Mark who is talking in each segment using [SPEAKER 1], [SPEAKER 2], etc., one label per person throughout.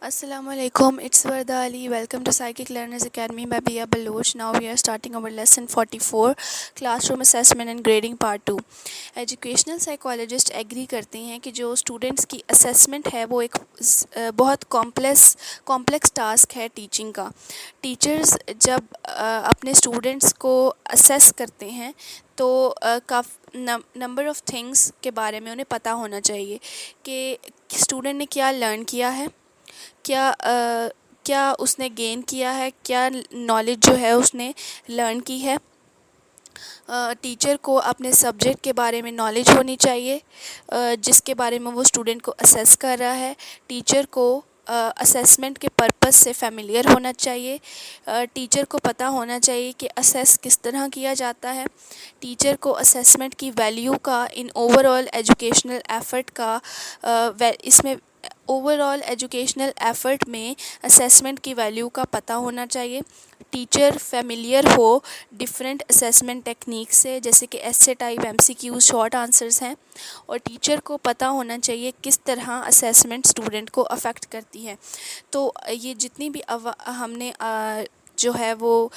[SPEAKER 1] Assalamualaikum, it's Varda Ali. Welcome to Psychic Learners Academy by Bia Baloch. Now we are starting our lesson 44, Classroom Assessment and Grading Part 2. Educational psychologist agree करते हैं कि जो students की assessment है वो एक बहुत complex task है टीचिंग का। टीचर्स जब अपने स्टूडेंट्स को असेस करते हैं तो नंबर ऑफ़ थिंग्स के बारे में उन्हें पता होना चाहिए कि स्टूडेंट ने क्या लर्न किया है, क्या उसने गेन किया है, क्या नॉलेज जो है उसने लर्न की है। टीचर को अपने सब्जेक्ट के बारे में नॉलेज होनी चाहिए जिसके बारे में वो स्टूडेंट को असेस कर रहा है। टीचर को असेसमेंट के पर्पस से फ़ेमिलियर होना चाहिए। टीचर को पता होना चाहिए कि असेस किस तरह किया जाता है। टीचर को असेसमेंट की वैल्यू का इन ओवरऑल एजुकेशनल एफ़र्ट का इसमें ओवरऑल एजुकेशनल एफ़र्ट में असेसमेंट की वैल्यू का पता होना चाहिए। टीचर फ़ेमिलियर हो डिफरेंट असेसमेंट टेक्निक से, जैसे कि एस्से टाइप, एमसीक्यूज़, शॉर्ट आंसर्स हैं। और टीचर को पता होना चाहिए किस तरह असेसमेंट स्टूडेंट को अफ़ेक्ट करती है। तो ये जितनी भी हमने जो है वो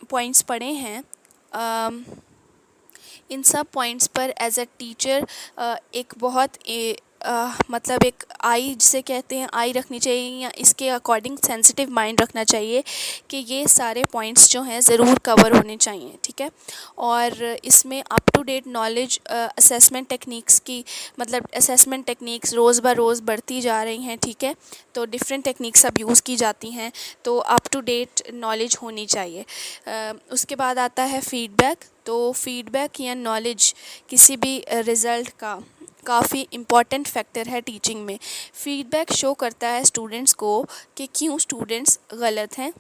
[SPEAKER 1] पॉइंट्स पढ़े हैं, इन सब पॉइंट्स पर एज अ टीचर एक बहुत मतलब एक आई जिसे कहते हैं आई रखनी चाहिए, या इसके अकॉर्डिंग सेंसिटिव माइंड रखना चाहिए कि ये सारे पॉइंट्स जो हैं ज़रूर कवर होने चाहिए, ठीक है। और इसमें up to date knowledge assessment techniques की, मतलब असेसमेंट टेक्निक्स रोज़ ब रोज़ बढ़ती जा रही हैं, ठीक है। तो डिफरेंट टेक्निक्स अब यूज़ की जाती हैं, तो अप टू डेट नॉलेज होनी चाहिए। उसके बाद आता है फ़ीडबैक। तो फ़ीडबैक या नॉलेज किसी भी रिज़ल्ट का काफ़ी इम्पॉर्टेंट फैक्टर है टीचिंग में। फ़ीडबैक शो करता है स्टूडेंट्स को कि क्यों स्टूडेंट्स गलत हैं।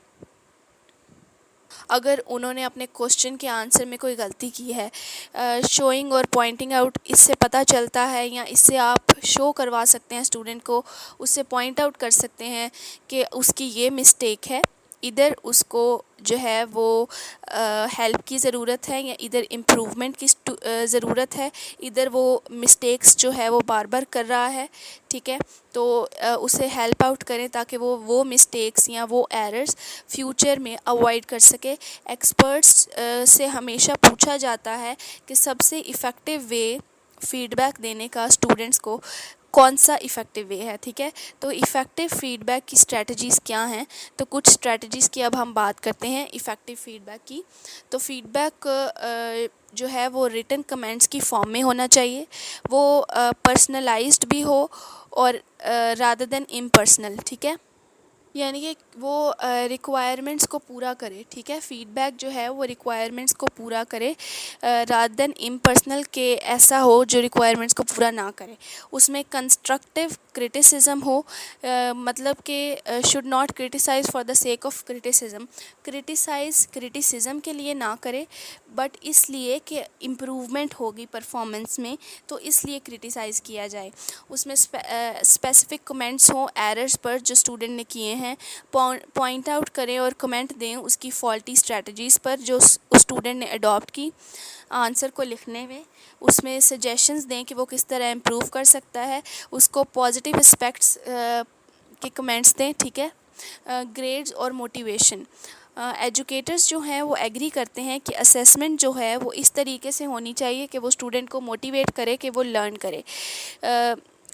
[SPEAKER 1] अगर उन्होंने अपने क्वेश्चन के आंसर में कोई गलती की है, शोइंग और पॉइंटिंग आउट इससे पता चलता है, या इससे आप शो करवा सकते हैं स्टूडेंट को, उससे पॉइंट आउट कर सकते हैं कि उसकी ये मिस्टेक है, इधर उसको जो है वो हेल्प की ज़रूरत है, या इधर इम्प्रूवमेंट की ज़रूरत है, इधर वो मिस्टेक्स जो है वो बार बार कर रहा है, ठीक है। तो उसे हेल्प आउट करें ताकि वो मिस्टेक्स या वो एरर्स फ्यूचर में अवॉइड कर सके। एक्सपर्ट्स से हमेशा पूछा जाता है कि सबसे इफ़ेक्टिव वे फ़ीडबैक देने का स्टूडेंट्स को कौन सा इफ़ेक्टिव वे है, ठीक है। तो इफ़ेक्टिव फ़ीडबैक की स्ट्रैटेजीज़ क्या हैं, तो कुछ स्ट्रैटेजीज़ की अब हम बात करते हैं इफ़ेक्टिव फ़ीडबैक की। तो फ़ीडबैक जो है वो रिटन कमेंट्स की फॉर्म में होना चाहिए, वो पर्सनलाइज्ड भी हो और रादर देन इम्पर्सनल, ठीक है। यानी कि वो रिक्वायरमेंट्स को पूरा करे, ठीक है। फ़ीडबैक जो है वो रिक्वायरमेंट्स को पूरा करे रादर देन इम्पर्सनल के ऐसा हो जो रिक्वायरमेंट्स को पूरा ना करे। उसमें कंस्ट्रक्टिव क्रिटिसिज्म हो, मतलब कि should not criticise for the sake of criticism. Criticism के लिए ना करे, बट इसलिए कि इम्प्रूवमेंट होगी परफॉर्मेंस में, तो इसलिए क्रिटिसाइज़ किया जाए। उसमें स्पेसिफिक कमेंट्स हों एरर्स पर जो स्टूडेंट ने किए हैं, पॉइंट आउट करें और कमेंट दें उसकी फॉल्टी स्ट्रेटजीज़ पर जो उस स्टूडेंट ने अडॉप्ट की आंसर को लिखने में। उसमें सजेशंस दें कि वो किस तरह इम्प्रूव कर सकता है, उसको पॉजिटिव एस्पेक्ट्स के कमेंट्स दें, ठीक है। ग्रेड्स और मोटिवेशन, एजुकेटर्स जो हैं वो एग्री करते हैं कि असेसमेंट जो है वो इस तरीके से होनी चाहिए कि वो स्टूडेंट को मोटिवेट करे कि वो लर्न करे,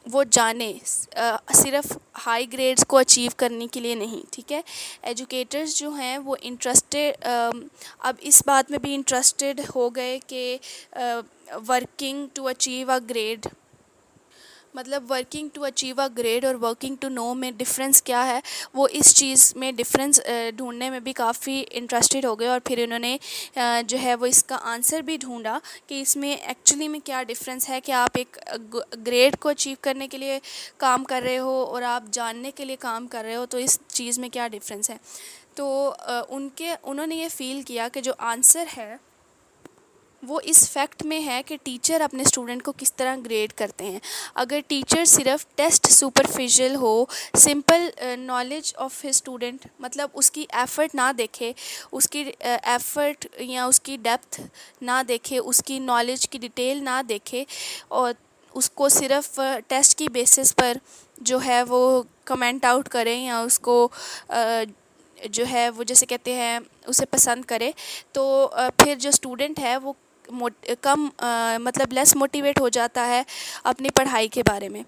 [SPEAKER 1] वो जाने, सिर्फ हाई ग्रेड्स को अचीव करने के लिए नहीं, ठीक है। एजुकेटर्स जो हैं वो इंटरेस्टेड, अब इस बात में भी इंटरेस्टेड हो गए कि working to achieve a grade, मतलब working to achieve a grade और वर्किंग टू नो में डिफरेंस क्या है, वो इस चीज़ में डिफरेंस ढूंढने में भी काफ़ी इंटरेस्टेड हो गए। और फिर इन्होंने जो है वो इसका आंसर भी ढूंढा कि इसमें एक्चुअली में क्या डिफरेंस है, कि आप एक ग्रेड को अचीव करने के लिए काम कर रहे हो और आप जानने के लिए काम कर रहे हो, तो इस चीज़ में क्या डिफरेंस है। तो उन्होंने ये फ़ील किया कि जो आंसर है वो इस फैक्ट में है कि टीचर अपने स्टूडेंट को किस तरह ग्रेड करते हैं। अगर टीचर सिर्फ टेस्ट सुपरफिशियल हो, simple knowledge of his student, मतलब उसकी एफ़र्ट ना देखे, उसकी एफ़र्ट या उसकी डेप्थ ना देखे, उसकी नॉलेज की डिटेल ना देखे, और उसको सिर्फ टेस्ट की बेसिस पर जो है वो कमेंट आउट करें या उसको जो है वो जैसे कहते हैं उसे पसंद करे, तो फिर जो स्टूडेंट है वो कम मतलब लेस मोटिवेट हो जाता है अपनी पढ़ाई के बारे में।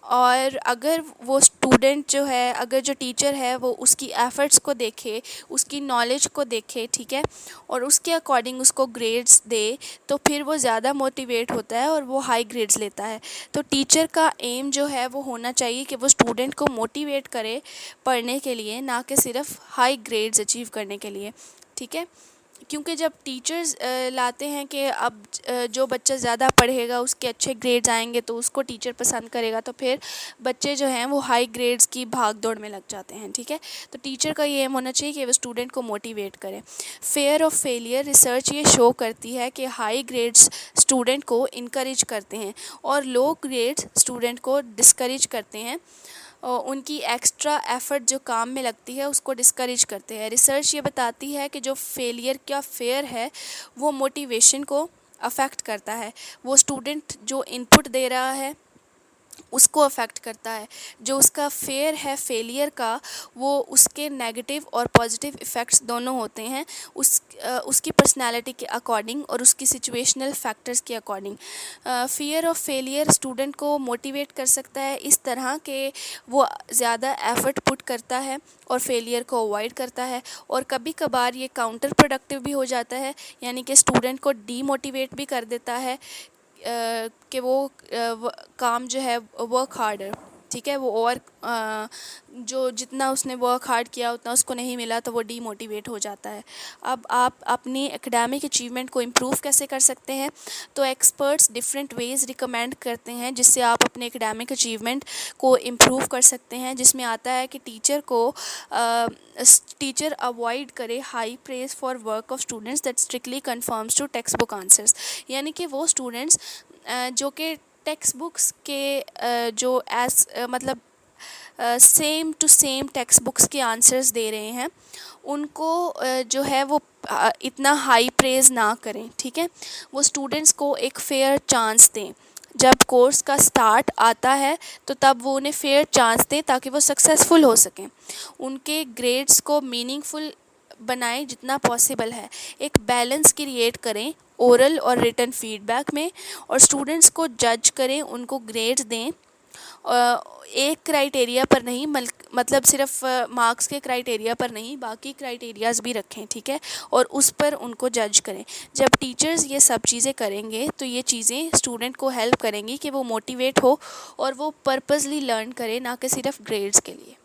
[SPEAKER 1] और अगर वो स्टूडेंट जो है, अगर जो टीचर है वो उसकी एफ़र्ट्स को देखे, उसकी नॉलेज को देखे, ठीक है, और उसके अकॉर्डिंग उसको ग्रेड्स दे, तो फिर वो ज़्यादा मोटिवेट होता है और वो हाई ग्रेड्स लेता है। तो टीचर का एम जो है वो होना चाहिए कि वो स्टूडेंट को मोटिवेट करे पढ़ने के लिए, ना कि सिर्फ हाई ग्रेड्स अचीव करने के लिए, ठीक है। क्योंकि जब टीचर्स लाते हैं कि अब जो बच्चा ज़्यादा पढ़ेगा उसके अच्छे ग्रेड्स आएंगे तो उसको टीचर पसंद करेगा, तो फिर बच्चे जो हैं वो हाई ग्रेड्स की भाग दौड़ में लग जाते हैं, ठीक है। तो टीचर का ये एम होना चाहिए कि वो स्टूडेंट को मोटिवेट करें। फेयर ऑफ फेलियर रिसर्च ये शो करती है कि हाई ग्रेड्स स्टूडेंट को इनकरेज करते हैं और लो ग्रेड्स स्टूडेंट को डिस्करेज करते हैं, उनकी एक्स्ट्रा एफ़र्ट जो काम में लगती है उसको डिस्करेज करते हैं। रिसर्च ये बताती है कि जो फेलियर का फेयर है वो मोटिवेशन को अफ़ेक्ट करता है। वो स्टूडेंट जो इनपुट दे रहा है उसको अफ़ेक्ट करता है। जो उसका फेयर है फेलियर का, वो उसके नेगेटिव और पॉजिटिव इफ़ेक्ट्स दोनों होते हैं उसकी पर्सनैलिटी के अकॉर्डिंग और उसकी सिचुएशनल फैक्टर्स के according. Fear of failure student को मोटिवेट कर सकता है इस तरह के वो ज़्यादा एफ़र्ट पुट करता है और फेलियर को अवॉइड करता है, और कभी कभार ये काउंटर प्रोडक्टिव भी हो जाता है, यानी कि स्टूडेंट को डीमोटिवेट भी कर देता है कि वो काम जो है वर्क हार्डर, ठीक है, वो और जो जितना उसने वर्क हार्ड किया उतना उसको नहीं मिला तो वो डीमोटिवेट हो जाता है। अब आप अपनी एकेडमिक अचीवमेंट को इम्प्रूव कैसे कर सकते हैं, तो एक्सपर्ट्स डिफरेंट वेज़ रिकमेंड करते हैं जिससे आप अपने एकेडमिक अचीवमेंट को इम्प्रूव कर सकते हैं, जिसमें आता है कि टीचर अवॉइड करे high praise for work of students that strictly confirms to text book answers. यानी कि वो स्टूडेंट्स जो कि टेक्स्ट बुक्स के जो मतलब same to same text books के आंसर्स दे रहे हैं, उनको जो है वो इतना हाई प्रेज़ ना करें, ठीक है। वो स्टूडेंट्स को एक फ़ेयर चांस दें। जब कोर्स का स्टार्ट आता है तो तब वो उन्हें फ़ेयर चांस दें ताकि वो सक्सेसफुल हो सकें। उनके ग्रेड्स को मीनिंगफुल बनाएं जितना पॉसिबल है। एक बैलेंस क्रिएट करें ओरल और रिटन फीडबैक में, और स्टूडेंट्स को जज करें, उनको ग्रेड्स दें एक क्राइटेरिया पर नहीं, मतलब सिर्फ मार्क्स के क्राइटेरिया पर नहीं, बाकी क्राइटेरियाज़ भी रखें, ठीक है, और उस पर उनको जज करें। जब टीचर्स ये सब चीज़ें करेंगे तो ये चीज़ें स्टूडेंट को हेल्प करेंगी कि वो मोटिवेट हो और वो पर्पसली लर्न करे, ना कि सिर्फ ग्रेड्स के लिए।